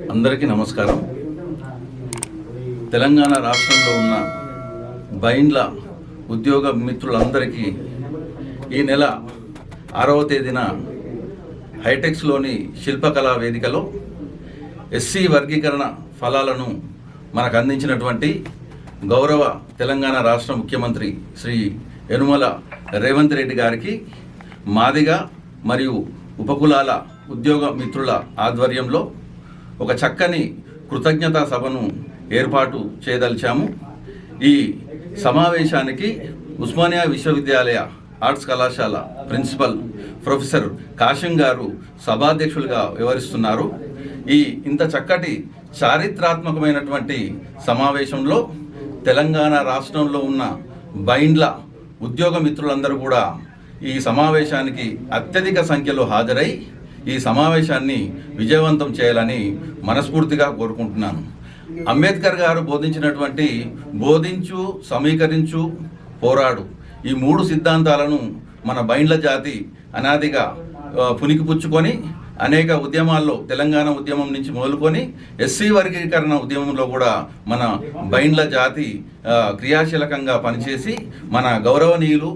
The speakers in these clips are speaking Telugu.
అందరికీ నమస్కారం. తెలంగాణ రాష్ట్రంలో ఉన్న బైండ్ల ఉద్యోగ మిత్రులందరికీ ఈ నెల 6వ తేదీన హైటెక్స్లోని శిల్పకళా వేదికలో ఎస్సీ వర్గీకరణ ఫలాలను మనకు అందించినటువంటి గౌరవ తెలంగాణ రాష్ట్ర ముఖ్యమంత్రి శ్రీ యనుమల రేవంత్ రెడ్డి గారికి మాదిగ మరియు ఉపకులాల ఉద్యోగ మిత్రుల ఆధ్వర్యంలో ఒక చక్కని కృతజ్ఞతా సభను ఏర్పాటు చేయదలిచాము. ఈ సమావేశానికి ఉస్మానియా విశ్వవిద్యాలయ ఆర్ట్స్ కళాశాల ప్రిన్సిపల్ ప్రొఫెసర్ కాశం గారు సభాధ్యక్షులుగా వ్యవహరిస్తున్నారు. ఇంత చక్కటి చారిత్రాత్మకమైనటువంటి సమావేశంలో తెలంగాణ రాష్ట్రంలో ఉన్న బైండ్ల ఉద్యోగ మిత్రులందరూ కూడా ఈ సమావేశానికి అత్యధిక సంఖ్యలో హాజరై ఈ సమావేశాన్ని విజయవంతం చేయాలని మనస్ఫూర్తిగా కోరుకుంటున్నాను. అంబేద్కర్ గారు బోధించినటువంటి బోధించు, సమీకరించు, పోరాడు ఈ 3 సిద్ధాంతాలను మన బైండ్ల జాతి అనాదిగా పుణికిపుచ్చుకొని అనేక ఉద్యమాల్లో తెలంగాణ ఉద్యమం నుంచి మొదలుకొని ఎస్సీ వర్గీకరణ ఉద్యమంలో కూడా మన బైండ్ల జాతి క్రియాశీలకంగా పనిచేసి మన గౌరవనీయులు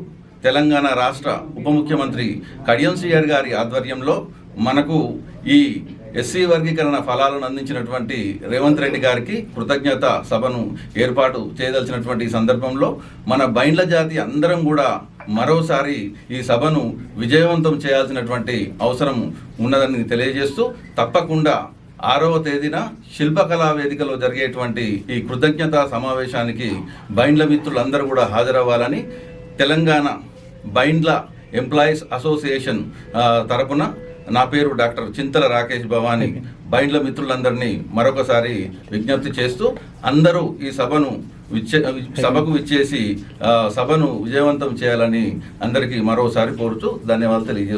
తెలంగాణ రాష్ట్ర ఉప ముఖ్యమంత్రి కడియం శ్రీహరి గారి ఆధ్వర్యంలో మనకు ఈ ఎస్సీ వర్గీకరణ ఫలాలను అందించినటువంటి రేవంత్ రెడ్డి గారికి కృతజ్ఞత సభను ఏర్పాటు చేయదలిచినటువంటి సందర్భంలో మన బైండ్ల జాతి అందరం కూడా మరోసారి ఈ సభను విజయవంతం చేయాల్సినటువంటి అవసరం ఉన్నదని తెలియజేస్తూ తప్పకుండా 6వ తేదీన శిల్పకళా వేదికలో జరిగేటువంటి ఈ కృతజ్ఞతా సమావేశానికి బైండ్ల మిత్రులందరూ కూడా హాజరవ్వాలని తెలంగాణ బైండ్ల ఎంప్లాయీస్ అసోసియేషన్ తరపున నా పేరు డాక్టర్ చింతల రాకేష్ భవానీ బైండ్ల మిత్రులందరినీ మరొకసారి విజ్ఞప్తి చేస్తూ అందరూ ఈ సభకు విచ్చేసి సభను విజయవంతం చేయాలని అందరికీ మరోసారి కోరుతూ ధన్యవాదాలు తెలియజేస్తున్నాను.